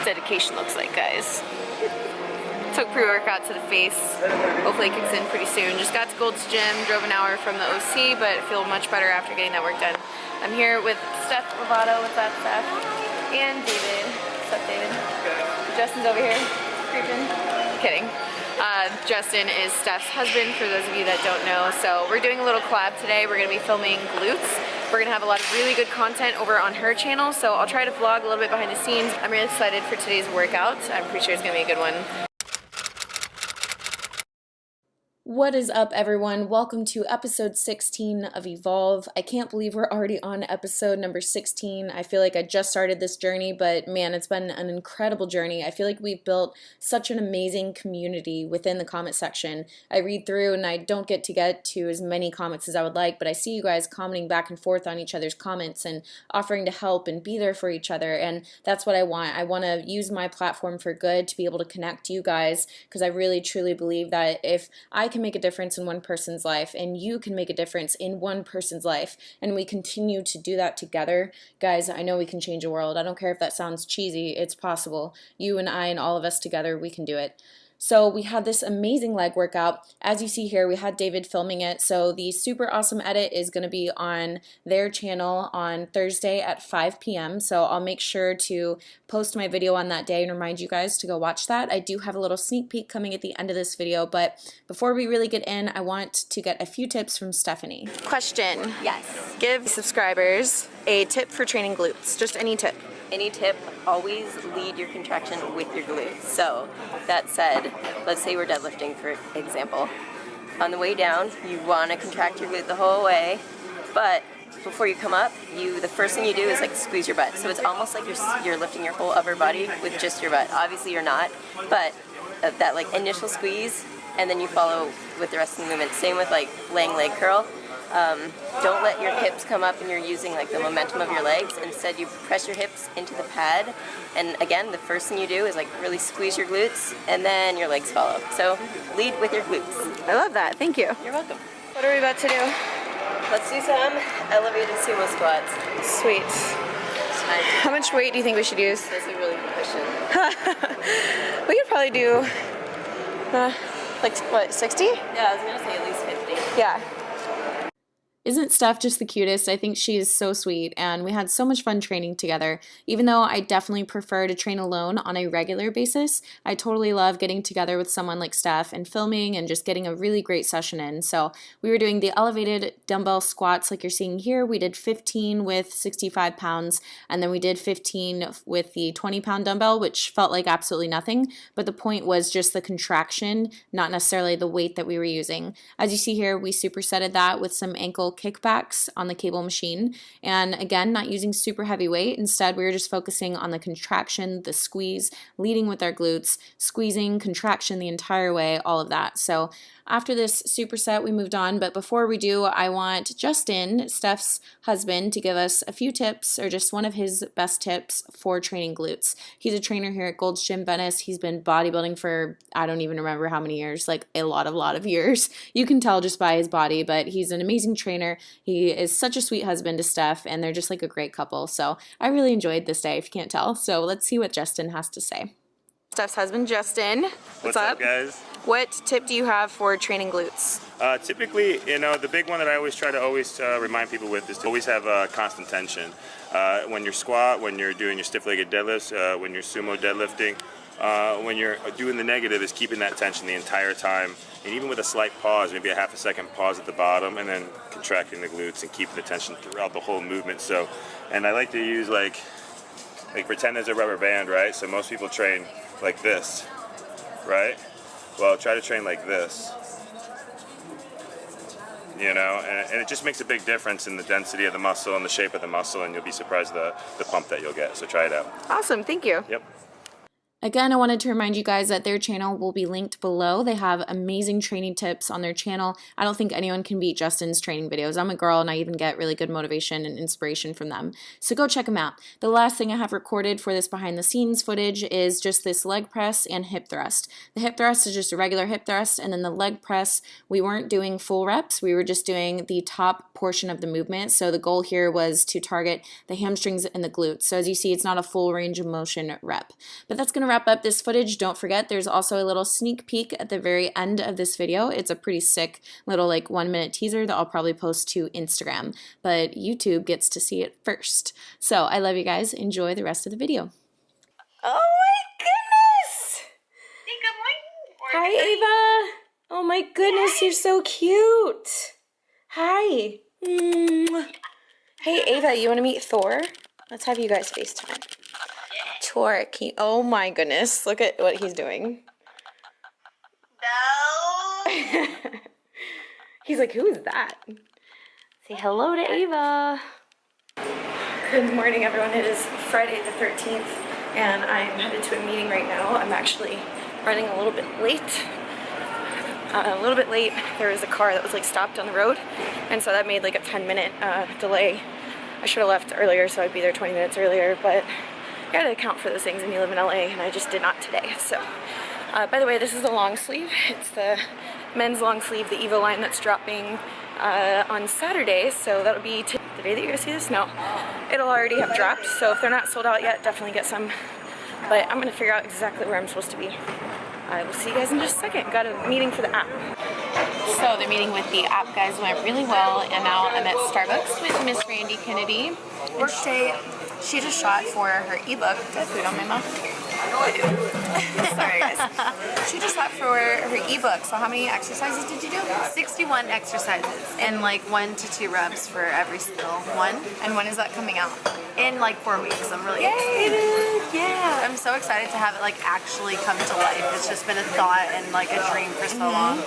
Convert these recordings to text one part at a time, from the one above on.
dedication looks like, guys. Took pre-workout to the face. Hopefully it kicks in pretty soon. Just got to Gold's Gym, drove an hour from the OC, but feel much better after getting that work done. I'm here with Steph Lovato. What's up, Steph? And David. What's up, David? Justin's over here. Creeping. Kidding. Justin is Steph's husband, for those of you that don't know. So we're doing a little collab today. We're going to be filming glutes. We're going to have a lot of really good content over on her channel, so I'll try to vlog a little bit behind the scenes. I'm really excited for today's workout. I'm pretty sure it's going to be a good one. What is up, everyone? Welcome to episode 16 of Evolve. I can't believe we're already on episode number 16. I feel like I just started this journey, but man, it's been an incredible journey. I feel like we've built such an amazing community within the comment section. I read through and I don't get to as many comments as I would like, but I see you guys commenting back and forth on each other's comments and offering to help and be there for each other, and that's what I want. I want to use my platform for good to be able to connect you guys, because I really truly believe that if I can make a difference in one person's life and you can make a difference in one person's life, and we continue to do that together, guys, I know we can change the world. I don't care if that sounds cheesy, it's possible. You and I and all of us together, we can do it. So we had this amazing leg workout. As you see here, we had David filming it. So the super awesome edit is going to be on their channel on Thursday at 5 p.m. So I'll make sure to post my video on that day and remind you guys to go watch that. I do have a little sneak peek coming at the end of this video, but before we really get in, I want to get a few tips from Stephanie. Question. Yes. Give subscribers a tip for training glutes. Just any tip. Any tip, always lead your contraction with your glutes. So that said, let's say we're deadlifting, for example. On the way down, you want to contract your glute the whole way, but before you come up, the first thing you do is like squeeze your butt. So it's almost like you're lifting your whole upper body with just your butt. Obviously you're not, but that like initial squeeze, and then you follow with the rest of the movement. Same with like laying leg curl. Don't let your hips come up and you're using like the momentum of your legs. Instead, you press your hips into the pad, and again, the first thing you do is like really squeeze your glutes, and then your legs follow. So lead with your glutes. I love that. Thank you. You're welcome. What are we about to do? Let's do some elevated sumo squats. Sweet. How much weight do you think we should use? That's a really good question. We could probably do, like, what, 60? Yeah, I was going to say at least 50. Yeah. Isn't Steph just the cutest? I think she is so sweet, and we had so much fun training together. Even though I definitely prefer to train alone on a regular basis, I totally love getting together with someone like Steph and filming and just getting a really great session in. So we were doing the elevated dumbbell squats like you're seeing here. We did 15 with 65 pounds, and then we did 15 with the 20-pound dumbbell, which felt like absolutely nothing. But the point was just the contraction, not necessarily the weight that we were using. As you see here, we supersetted that with some ankle kickbacks on the cable machine, and again, not using super heavy weight. Instead, we were just focusing on the contraction, the squeeze, leading with our glutes, squeezing, contraction the entire way, all of that. So after this superset, we moved on, but before we do, I want Justin, Steph's husband, to give us a few tips, or just one of his best tips for training glutes. He's a trainer here at Gold's Gym Venice. He's been bodybuilding for, I don't even remember how many years, like a lot of years. You can tell just by his body, but he's an amazing trainer. He is such a sweet husband to Steph, and they're just like a great couple. So I really enjoyed this day, if you can't tell. So let's see what Justin has to say. Steph's husband, Justin. What's up, guys? What tip do you have for training glutes? Typically, the big one that I always try to remind people with is to always have constant tension. When you're squat, when you're doing your stiff-legged deadlifts, when you're sumo deadlifting, when you're doing the negative, is keeping that tension the entire time. And even with a slight pause, maybe a half a second pause at the bottom, and then contracting the glutes and keeping the tension throughout the whole movement. So, and I like to use like pretend there's a rubber band, right? So most people train like this, right? Well, try to train like this, and it just makes a big difference in the density of the muscle and the shape of the muscle, and you'll be surprised the pump that you'll get. So try it out. Awesome, thank you. Yep. Again, I wanted to remind you guys that their channel will be linked below. They have amazing training tips on their channel. I don't think anyone can beat Justin's training videos. I'm a girl and I even get really good motivation and inspiration from them. So go check them out. The last thing I have recorded for this behind the scenes footage is just this leg press and hip thrust. The hip thrust is just a regular hip thrust, and then the leg press, we weren't doing full reps. We were just doing the top portion of the movement. So the goal here was to target the hamstrings and the glutes. So as you see, it's not a full range of motion rep. But that's going to wrap up this footage. Don't forget, there's also a little sneak peek at the very end of this video. It's a pretty sick little 1-minute teaser that I'll probably post to Instagram, but YouTube gets to see it first. So I love you guys. Enjoy the rest of the video. Oh my goodness! Hi, Ava. Oh my goodness, you're so cute. Hi. Hey, Ava, you want to meet Thor? Let's have you guys FaceTime. Thor, oh my goodness, look at what he's doing. No. He's like, who is that? Say hello to Ava. Good morning, everyone. It is Friday the 13th, and I'm headed to a meeting right now. I'm actually running a little bit late. There was a car that was stopped on the road, and so that made a 10-minute delay. I should have left earlier so I'd be there 20 minutes earlier, but you gotta account for those things when you live in LA, and I just did not today. So, by the way, this is the long sleeve. It's the men's long sleeve, the Evo line that's dropping on Saturday, so that'll be the day that you're gonna see this? No. It'll already have dropped, so if they're not sold out yet, definitely get some. But I'm gonna figure out exactly where I'm supposed to be. I will see you guys in just a second. Got a meeting for the app. So the meeting with the app guys went really well, and now I'm at Starbucks with Miss Randy Kennedy. Workday, she just shot for her ebook. Did I have food on my mouth? No, I do. Sorry, guys. She just shot for her ebook. So how many exercises did you do? 61 exercises, and 1 to 2 reps for every single one. And when is that coming out? In 4 weeks. I'm really excited. Yeah. I'm so excited to have it actually come to life. It's just been a thought and a dream for so long.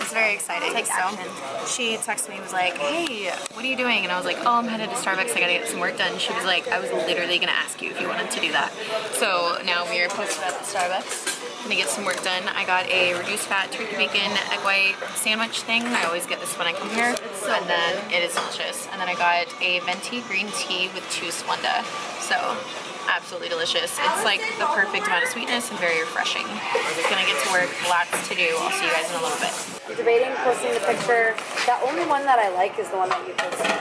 It's very exciting. Take action. She texted me and was like, Hey, what are you doing? And I was like, oh, I'm headed to Starbucks. I gotta get some work done. She was like, I was literally gonna ask you if you wanted to do that. So now we are posted at the Starbucks. Gonna get some work done. I got a reduced fat turkey bacon egg white sandwich thing. I always get this when I come here. And then it is delicious. And then I got a venti green tea with 2 Splenda. So absolutely delicious. It's the perfect amount of sweetness and very refreshing. Gonna get to work, lots to do. I'll see you guys in a little bit. I'm debating posting the picture. The only one that I like is the one that you posted.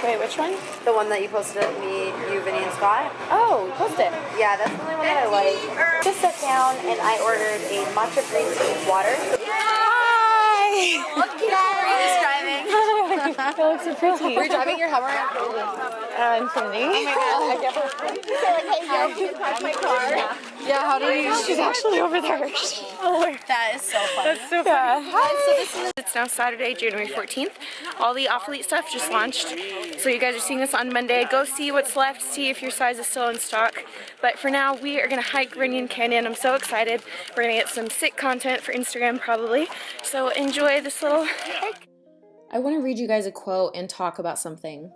Wait, which one? The one that you posted of me, you, Vinny, and Scott. Oh, we posted. Yeah, that's the only one that I like. Just sat down and I ordered a matcha green tea with water. Hi! Are you driving? That looks so pretty. Were you driving your Hummer? Infinity. Oh my god, I never hey, yo, can you park my car? Yeah, how do you? She's actually over there. That is so fun. That's so fun. It's now Saturday, January 14th. All the Off-Elite stuff just launched. So you guys are seeing this on Monday. Go see what's left, see if your size is still in stock. But for now, we are gonna hike Runyon Canyon. I'm so excited. We're gonna get some sick content for Instagram probably. So enjoy this little hike. I want to read you guys a quote and talk about something.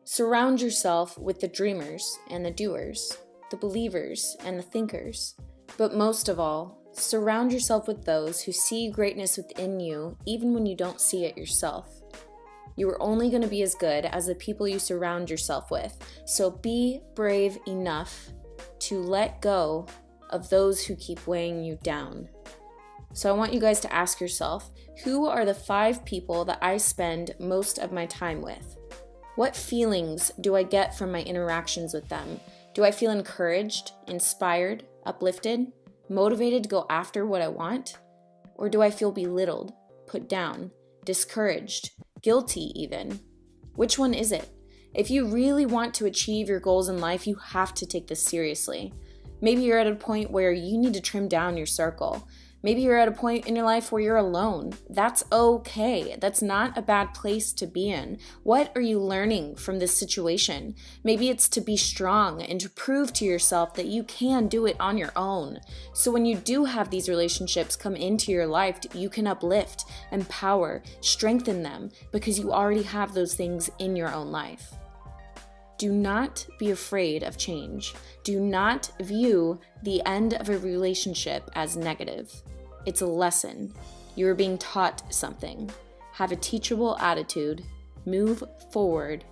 Surround yourself with the dreamers and the doers, the believers and the thinkers. But most of all, surround yourself with those who see greatness within you even when you don't see it yourself. You are only going to be as good as the people you surround yourself with, so be brave enough to let go of those who keep weighing you down. So I want you guys to ask yourself, who are the 5 people that I spend most of my time with? What feelings do I get from my interactions with them? Do I feel encouraged, inspired, uplifted, motivated to go after what I want? Or do I feel belittled, put down, discouraged, guilty even? Which one is it? If you really want to achieve your goals in life, you have to take this seriously. Maybe you're at a point where you need to trim down your circle. Maybe you're at a point in your life where you're alone. That's okay. That's not a bad place to be in. What are you learning from this situation? Maybe it's to be strong and to prove to yourself that you can do it on your own. So when you do have these relationships come into your life, you can uplift, empower, strengthen them because you already have those things in your own life. Do not be afraid of change. Do not view the end of a relationship as negative. It's a lesson. You are being taught something. Have a teachable attitude, move forward,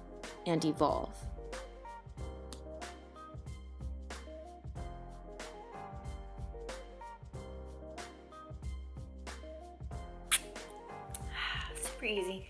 and evolve. Super easy.